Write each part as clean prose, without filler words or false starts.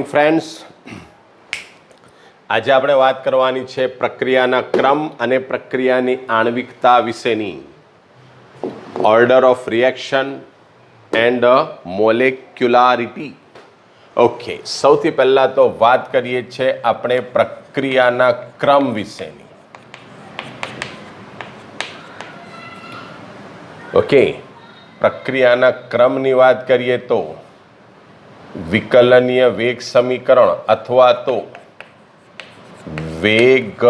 Friends, આજે આપણે વાત કરવાની છે પ્રક્રિયાના ક્રમ અને પ્રક્રિયાની આણ્વિકતા વિશેની. Order of reaction and molecularity. Okay, સૌથી પહેલા તો વાત કરીએ છીએ આપણે પ્રક્રિયાના ક્રમ વિશેની. ઓકે, પ્રક્રિયાના ક્રમની વાત કરીએ તો વિકલનીય વેગ સમીકરણ અથવા તો વેગ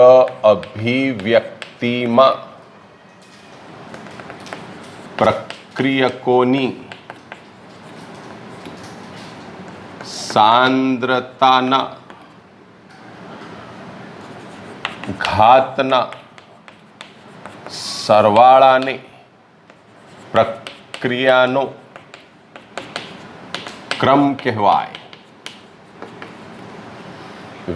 અભિવ્યક્તિમાં પ્રક્રિયકોની સાંદ્રતાના ઘાતના સરવાળાને પ્રક્રિયાનો ક્રમ કહેવાય.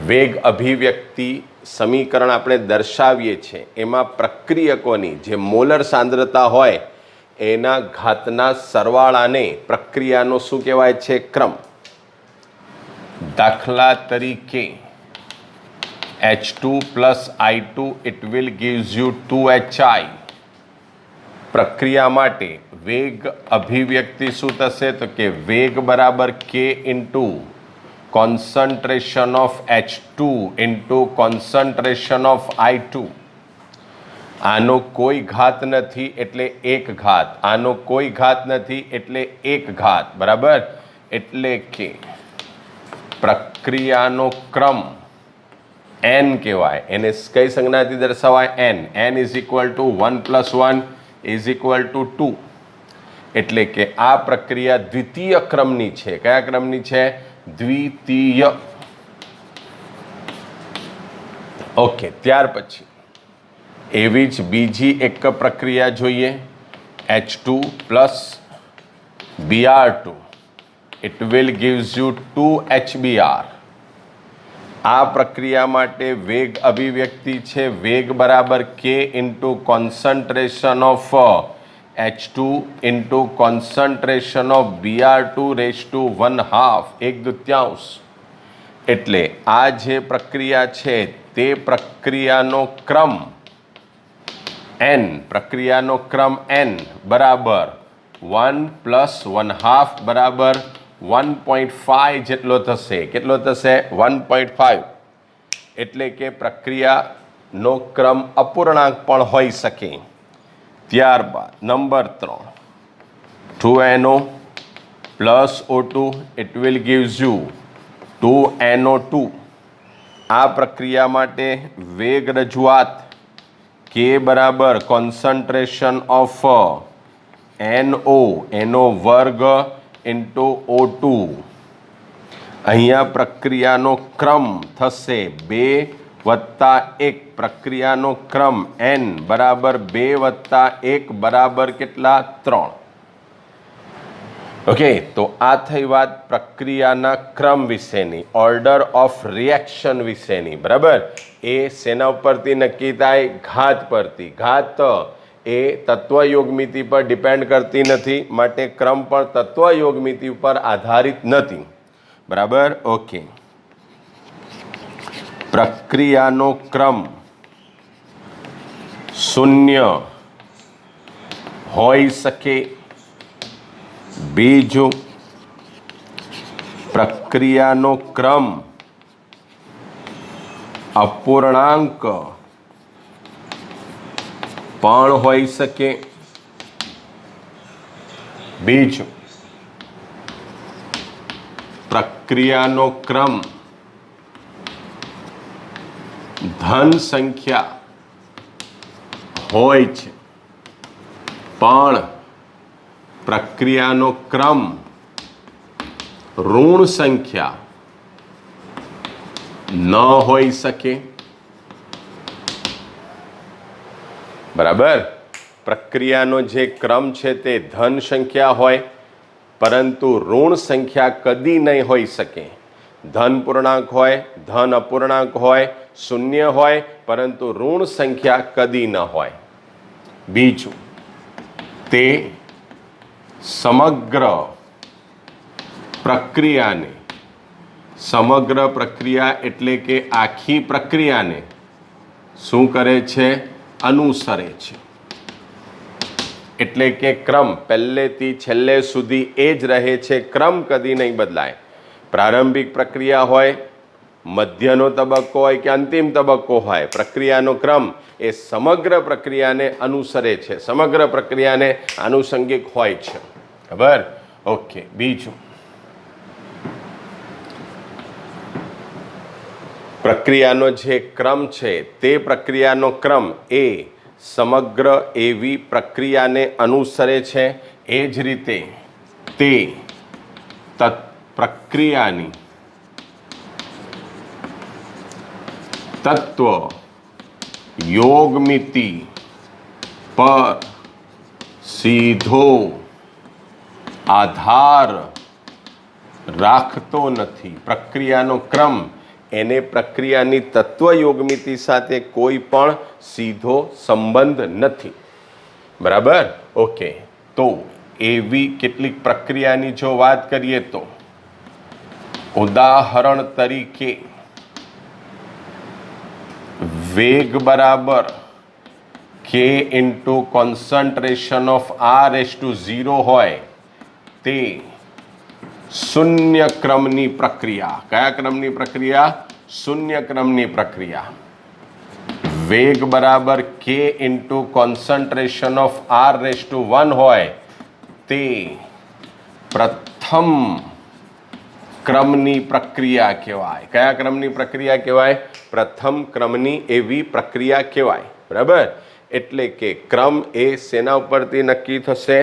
વેગ અભિવ્યક્તિ સમીકરણ આપણે દર્શાવીએ છીએ એમાં પ્રક્રિયકોની જે મોલર સાંદ્રતા હોય એના ઘાતના સરવાળાને પ્રક્રિયાનો શું કહેવાય છે? ક્રમ. દાખલા તરીકે H2 plus I2 it will gives you 2HI. પ્રક્રિયા માટે વેગ અભિવ્યક્તિ શું થશે? તો કે વેગ બરાબર K into concentration of H2 into concentration of I2. આનો કોઈ ઘાત નથી એટલે એક ઘાત, આનો કોઈ ઘાત નથી એટલે એક ઘાત, બરાબર? એટલે કે પ્રક્રિયાનો ક્રમ n કહેવાય. એને કઈ સંજ્ઞાથી દર્શાવાય? n. n is equal to 1 plus 1 is equal to 2. એટલે કે આ પ્રક્રિયા દ્વિતીય ક્રમની છે. કયા ક્રમની છે? દ્વિતીય. ઓકે, ત્યાર પછી એવી જ બીજી એક પ્રક્રિયા જોઈએ. H2 plus Br2 it will gives you 2HBr. આ પ્રક્રિયા માટે વેગ અભિવ્યક્તિ છે વેગ બરાબર K into concentration of H2 into concentration of Br2 raise to 1/2, 1/2. એટલે આ જે પ્રક્રિયા છે તે પ્રક્રિયાનો ક્રમ n, પ્રક્રિયાનો ક્રમ n બરાબર 1 પ્લસ 1/2 બરાબર 1.5 જેટલો થશે. કેટલો થશે? 1.5. એટલે કે પ્રક્રિયાનો ક્રમ અપૂર્ણાંક પણ હોઈ શકે. ત્યારબાદ number 3, 2NO plus O2 it will gives you 2NO2. આ પ્રક્રિયા માટે વેગ રજૂઆત K બરાબર કોન્સન્ટ્રેશન ઓફ NO, એનો વર્ગ ઇન્ટુ O2. અહીંયા પ્રક્રિયાનો ક્રમ થશે 2 વત્તા 1. પ્રક્રિયાનો ક્રમ n બરાબર 2 વત્તા 1 બરાબર કેટલા? 3. ઓકે, તો આ થઈ વાત પ્રક્રિયાના ક્રમ વિશેની, ઓર્ડર ઓફ રિએક્શન વિશેની, બરાબર? એ શેના ઉપરથી નક્કી થાય? ઘાત પરથી. ઘાત એ તત્વયોગમિતિ પર ડિપેન્ડ કરતી નથી, માટે ક્રમ પણ તત્વયોગમિતિ ઉપર આધારિત નથી, બરાબર? ઓકે, પ્રક્રિયાનો ક્રમ શૂન્ય હોઈ શકે. બીજું, પ્રક્રિયાનો ક્રમ અપૂર્ણાંક પણ હોઈ શકે. બીજું, પ્રક્રિયાનો ક્રમ ધન સંખ્યા હોય છે, પણ પ્રક્રિયાનો ક્રમ ઋણ સંખ્યા ન હોઈ શકે, બરાબર? પ્રક્રિયાનો જે ક્રમ છે તે ધન સંખ્યા હોય, પરંતુ ઋણ સંખ્યા કદી નહીં હોઈ શકે. ધન પૂર્ણાંક હોય, ધન અપૂર્ણાંક હોય, શૂન્ય હોય, પરંતુ ઋણ સંખ્યા કદી ન હોય. બીજું, તે સમગ્ર પ્રક્રિયાને સમગ્ર પ્રક્રિયા એટલે કે આખી પ્રક્રિયાને શું કરે છે? અનુસરે છે. એટલે કે ક્રમ પહેલેથી છેલ્લે સુધી એ જ રહે છે, ક્રમ કદી નહીં બદલાય. પ્રારંભિક પ્રક્રિયા હોય, મધ્યનો તબક્કો હોય કે અંતિમ તબક્કો હોય, પ્રક્રિયાનો ક્રમ એ સમગ્ર પ્રક્રિયાને અનુસરે છે, સમગ્ર પ્રક્રિયાને આનુષંગિક હોય છે. ખબર? ઓકે. બીજું, પ્રક્રિયાનો જે ક્રમ છે તે પ્રક્રિયાનો ક્રમ એ સમગ્ર એવી પ્રક્રિયાને અનુસરે છે. એ જ રીતે તે પ્રક્રિયાની તત્વ યોગમિતિ પર સીધો આધાર રાખતો નથી. પ્રક્રિયાનો ક્રમ એને પ્રક્રિયાની તત્વ યોગમિતિ સાથે કોઈ પણ સીધો સંબંધ નથી. બરાબર? ઓકે. તો એવી કેટલીક પ્રક્રિયાની જો વાત કરીએ તો ઉદાહરણ તરીકે વેગ બરાબર k into concentration of R/0 હોય તે શૂન્ય ક્રમની પ્રક્રિયા. કયા ક્રમની પ્રક્રિયા? શૂન્ય ક્રમની પ્રક્રિયા. વેગ બરાબર k into concentration of R/1 હોય તે પ્રથમ ક્રમની પ્રક્રિયા કહેવાય. કયા ક્રમની પ્રક્રિયા કહેવાય? પ્રથમ ક્રમની એવી પ્રક્રિયા કહેવાય. બરાબર? એટલે કે ક્રમ એ શેના ઉપરથી નક્કી થશે?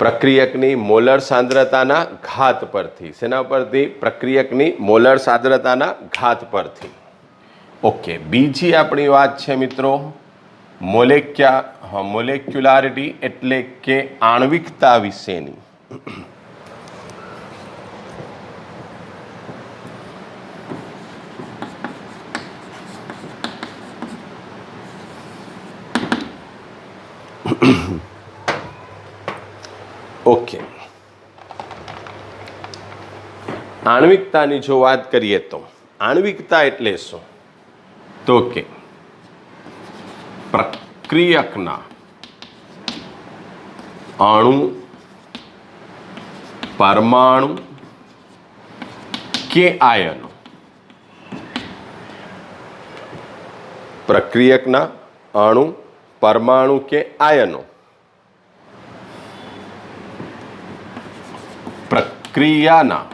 પ્રક્રિયકની મોલર સાંદ્રતાના ઘાત પરથી. શેના પરથી? પ્રક્રિયકની મોલર સાંદ્રતાના ઘાત પરથી. ઓકે. બીજી આપણી વાત છે મિત્રો મોલેક્યુલારિટી એટલે કે આણ્વિકતા વિશેની. ઓકે. આણ્વિકતાની જો વાત કરીએ તો આણ્વિકતા એટલે શું? તો કે પ્રક્રિયકના અણુ, પરમાણુ કે આયનો, પ્રક્રિયકના અણુ, પરમાણુ કે આયનો પ્રક્રિયાના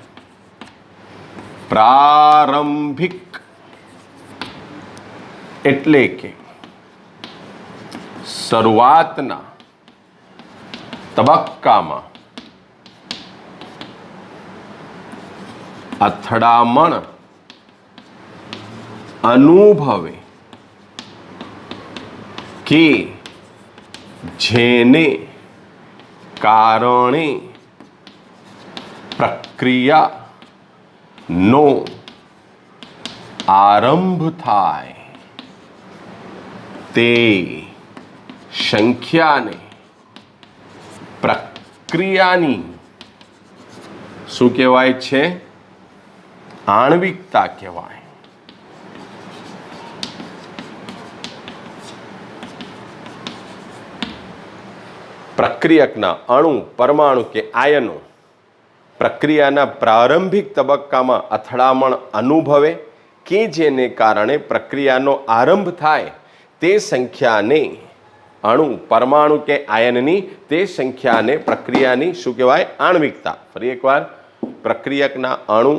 પ્રારંભિક એટલે કે શરૂઆતના તબક્કામાં અથડામણ અનુભવે કે જેને કારણે પ્રક્રિયાનો આરંભ થાય તે સંખ્યાને પ્રક્રિયાની શું કહેવાય છે? આણ્વિકતા કહેવાય. પ્રક્રિયકના અણુ, પરમાણુ કે આયનો પ્રક્રિયાના પ્રારંભિક તબક્કામાં અથડામણ અનુભવે કે જેને કારણે પ્રક્રિયાનો આરંભ થાય તે સંખ્યાને, અણુ, પરમાણુ કે આયનની તે સંખ્યાને પ્રક્રિયાની શું કહેવાય? આણ્વિકતા. ફરી એકવાર, પ્રક્રિયકના અણુ,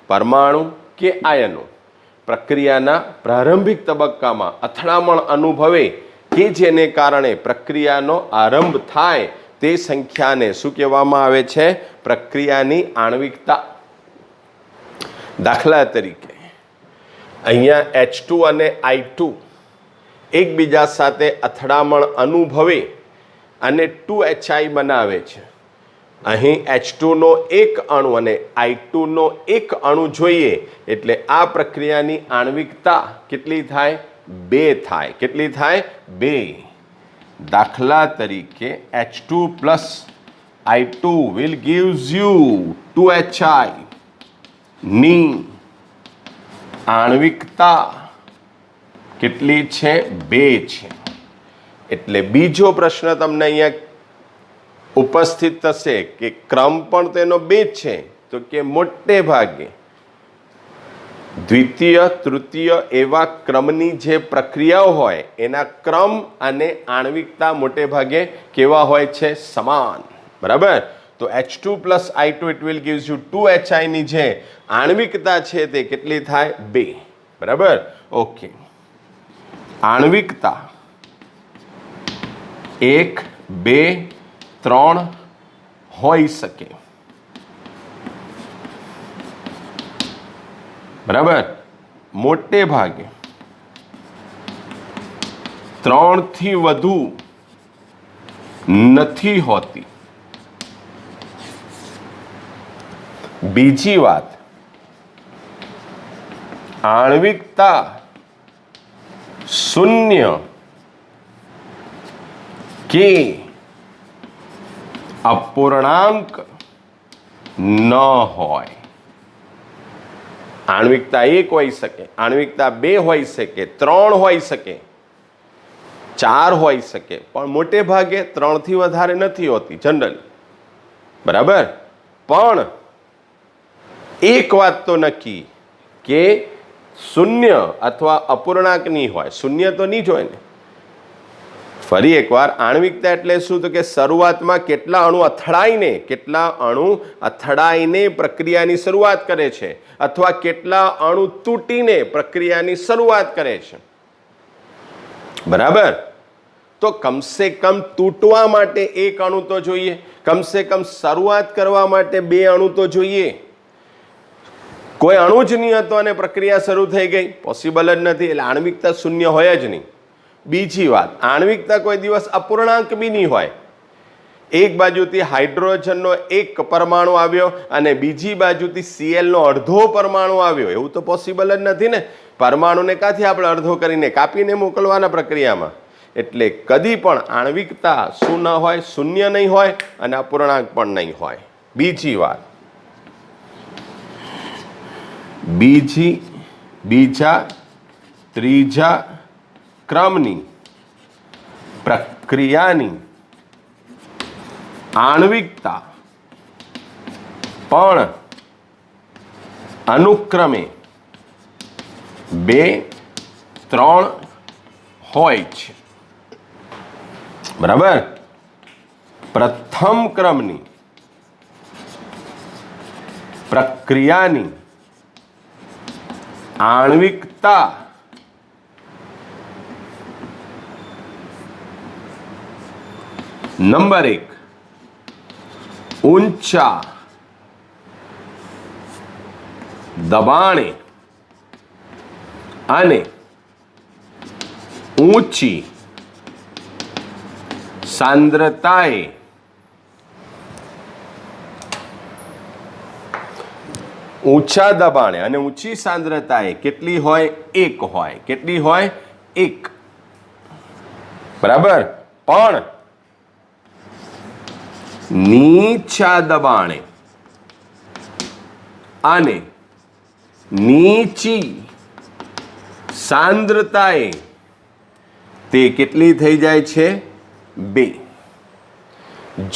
પરમાણુ કે આયનો પ્રક્રિયાના પ્રારંભિક તબક્કામાં અથડામણ અનુભવે કે જેને કારણે પ્રક્રિયાનો આરંભ થાય તે સંખ્યાને શું કહેવામાં આવે છે? પ્રક્રિયાની આણ્વિકતા. દાખલા તરીકે અહીંયા H2 અને I2 એકબીજા સાથે અથડામણ અનુભવે અને 2HI બનાવે છે. અહીં H2નો એક અણુ અને I2નો એક અણુ જોઈએ એટલે આ પ્રક્રિયાની આણ્વિકતા કેટલી થાય? 2 થાય. કેટલી થાય? 2. દાખલા તરીકે H2 plus I2 will gives you 2HI. ની આણ્વિકતા કેટલી છે? 2 છે. એટલે બીજો પ્રશ્ન તમને અહીંયા ઉપસ્થિત થશે કે ક્રમ પણ તેનો 2 છે, તો કે મોટે ભાગે દ્વિતીય તૃતીય એવા ક્રમની જે પ્રક્રિયાઓ હોય એના ક્રમ અને આણ્વિકતા મોટે ભાગે કેવા હોય છે? સમાન. બરાબર. તો H2 plus I2 it will gives you 2HI ની જે આણ્વિકતા છે તે કેટલી થાય? 2. બરાબર. ઓકે. આણ્વિકતા 1, 2, 3 હોઈ શકે. બરાબર. મોટે ભાગે 3 થી વધુ નથી હોતી. બીજી વાત, આણ્વિકતા 0 કે અપૂર્ણાંક ન હોય. આણ્વિકતા 1 હોઈ શકે, આણ્વિકતા 2 હોઈ શકે, 3 હોઈ શકે, 4 હોઈ શકે, પણ મોટે ભાગે 3 થી વધારે નથી હોતી જનરલી. બરાબર. પણ એક વાત તો નક્કી કે 0 અથવા અપૂર્ણાંક નહીં હોય. 0 તો નહીં જ હોય ને. ફરી એકવાર, આણ્વિકતા એટલે શું? તો કે શરૂઆતમાં કેટલા અણુ અથડાઈને પ્રક્રિયાની શરૂઆત કરે છે, અથવા કેટલા અણુ તૂટીને પ્રક્રિયાની શરૂઆત કરે છે. બરાબર. તો કમસે કમ તૂટવા માટે 1 અણુ તો જોઈએ, કમસે કમ શરૂઆત કરવા માટે 2 અણુ તો જોઈએ. કોઈ અણુ જ નહીં હતો અને પ્રક્રિયા શરૂ થઈ ગઈ, પોસિબલ જ નથી. એટલે આણ્વિકતા 0 હોય જ નહીં. બીજી વાત, આણ્વિકતા કોઈ દિવસ અપૂર્ણાંક બી નહીં હોય. એક બાજુથી હાઇડ્રોજનનો 1 પરમાણુ આવ્યો અને બીજી બાજુથી Cl નો અડધો પરમાણુ આવ્યો, એવું તો પોસિબલ જ નથી ને. પરમાણુને ક્યાંથી આપણે અડધો કરીને કાપીને મોકલવાના પ્રક્રિયામાં. એટલે કદી પણ આણ્વિકતા શું ન હોય? 0 નહીં હોય અને અપૂર્ણાંક પણ નહીં હોય. બીજી વાત, બીજા ત્રીજા ક્રમની પ્રક્રિયાની આણ્વિકતા પણ અનુક્રમે 2, 3 હોય છે. બરાબર. પ્રથમ ક્રમની પ્રક્રિયાની આણ્વિકતા નંબર 1 ઊંચા દબાણે અને ઊંચી સાંદ્રતાએ ઊંચા દબાણે અને ઊંચી સાંદ્રતાએ કેટલી હોય? 1 હોય. કેટલી હોય? 1. બરાબર. પણ નીચા દબાણે અને નીચી સાંદ્રતાએ તે કેટલી થઈ જાય છે? 2.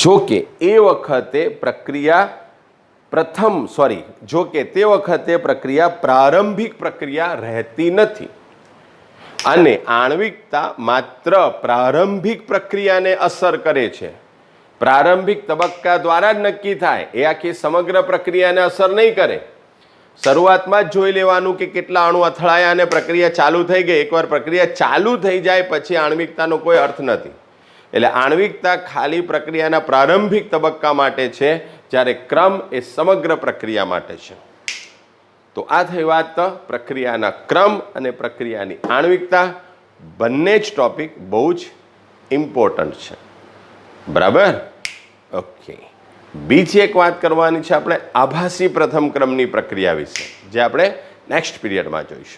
જો કે એ વખતે પ્રક્રિયા પ્રારંભિક પ્રક્રિયા રહેતી નથી અને આણ્વિકતા માત્ર પ્રારંભિક પ્રક્રિયાને અસર કરે છે. પ્રારંભિક તબક્કા દ્વારા જ નક્કી થાય, એ આખી સમગ્ર પ્રક્રિયાને અસર નહીં કરે. શરૂઆતમાં જ જોઈ લેવાનું કે કેટલા અણુ અથડાયા અને પ્રક્રિયા ચાલુ થઈ ગઈ. એકવાર પ્રક્રિયા ચાલુ થઈ જાય પછી આણ્વિકતાનો કોઈ અર્થ નથી. એટલે આણ્વિકતા ખાલી પ્રક્રિયાના પ્રારંભિક તબક્કા માટે છે, જ્યારે ક્રમ એ સમગ્ર પ્રક્રિયા માટે છે. તો આ થઈ વાત પ્રક્રિયાના ક્રમ અને પ્રક્રિયાની આણ્વિકતા. બંને જ ટોપિક બહુ જ ઇમ્પોર્ટન્ટ છે. બરાબર. ઓકે. બીજી એક વાત કરવાની છે આપણે આભાસી પ્રથમ ક્રમની પ્રક્રિયા વિશે, જે આપણે નેક્સ્ટ પીરિયડમાં જોઈશું.